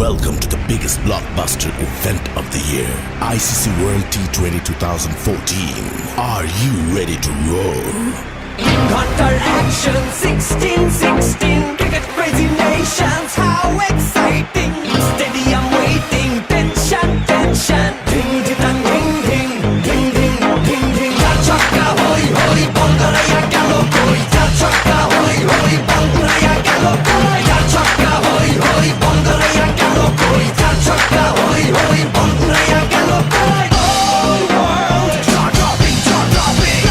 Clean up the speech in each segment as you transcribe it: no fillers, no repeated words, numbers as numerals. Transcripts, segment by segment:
Welcome to the biggest blockbuster event of the year, ICC World T20 2014. Are you ready to roar? Hunter action 16-16 cricket crazy nations, how exciting! Stadium waiting, tension, tension. Ding ding ding ding ding ding ding ding. Chaka hoy hoy, Bangalaya galo koi. Chaka hoy hoy, Bangalaya galo koi. Chaka hoy hoy, Bangalaya galo koi. Chaka hoy hoy, Bangalaya galo koi. Whole world jaw-dropping, jaw-dropping.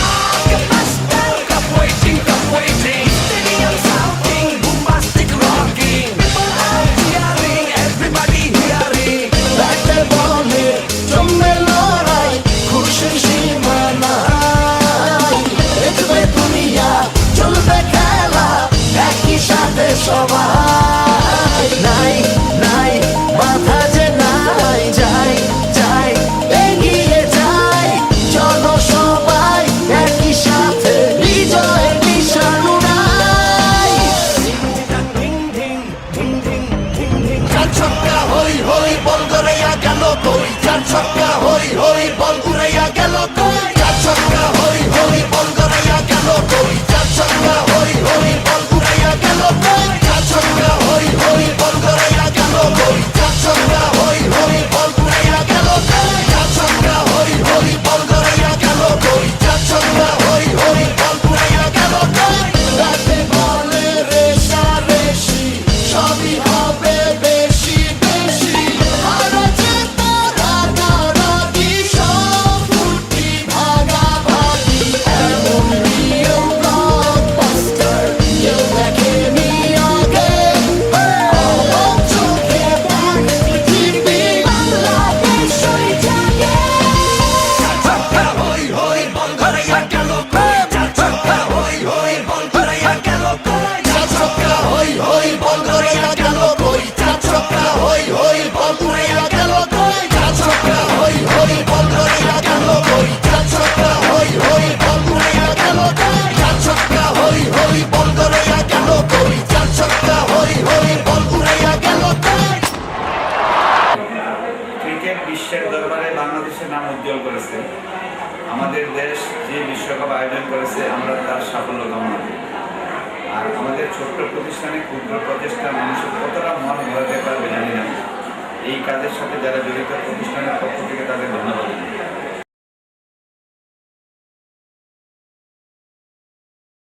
Blockbuster, cup waiting, cup waiting. Stadium shouting, bombastic rocking. People are cheering, everybody hearing. ব্যাটে বলে জমে লড়াই, খুশির সীমা নাই। দেখবে দুনিয়া, চলবে খেলা, একই সাথে সবাই। নাই নাই মাথা যে নাই, যাই যাই এগিয়ে যাই। চলো সবাই একই সাথে, বিজয়ের নিশান উড়াই। Ding ding ding ding ding ding. চার ছক্কা হই হই, বল গড়াইয়া গেল কই। চার ছক্কা হই হই, বল উড়াইয়া গেল কই। চার ছক্কা হই হই, বল গড়াইয়া গেল কই। চার ছক্কা হই হই, বল উড়াইয়া গেল কই। চার ছক্কা হই হই, বল গড়াইয়া গেল কই। চার ছক্কা হই হই, বল উড়াইয়া গেল কই। চার ছক্কা হই হই, বল গড়াইয়া গেল কই। চার ছক্কা হই হই, বল উড়াইয়া গেল কই। ব্যাটে বলে রেষারেষি, সবই হবে বেশি বেশি। হারা জেতা রাগারাগি, সব ফুটি ভাগাভাগি। এমন রিয়েল ব্লকবাস্টার কেউ দেখেনি আগে। অবাক চোখে দেখ পৃথিবী, বাংলাদেশ ওই জাগে। Chaka hoy hoy, Bangalaya galo koi. Chaka hoy hoy, Bangalaya galo koi. চার ছক্কা হই হই, বল গড়াইয়া গেল কই। চার ছক্কা হই হই, বল উড়াইয়া গেল কই। চার ছক্কা হই হই, বল গড়াইয়া গেল কই। চার ছক্কা হই হই, বল উড়াইয়া গেল কই। চার ছক্কা হই হই, বল গড়াইয়া গেল কই। চার ছক্কা হই হই, বল উড়াইয়া গেল কই। ক্রিকেট বিশ্বের দরবারে বাংলাদেশের নাম উজ্জ্বল করেছে। আমাদের দেশ যে বিশ্বকাপ আয়োজন করেছে, আমরা তার সাফল্য কামনা করি। আর আমাদের ছোট্ট প্রতিষ্ঠানে ক্ষুদ্র প্রচেষ্টা মানুষের কতটা মন ভরাতে পারবে জানি না। এই কাজের সাথে যারা জড়িত, প্রতিষ্ঠানের পক্ষ থেকে তাদের ধন্যবাদ।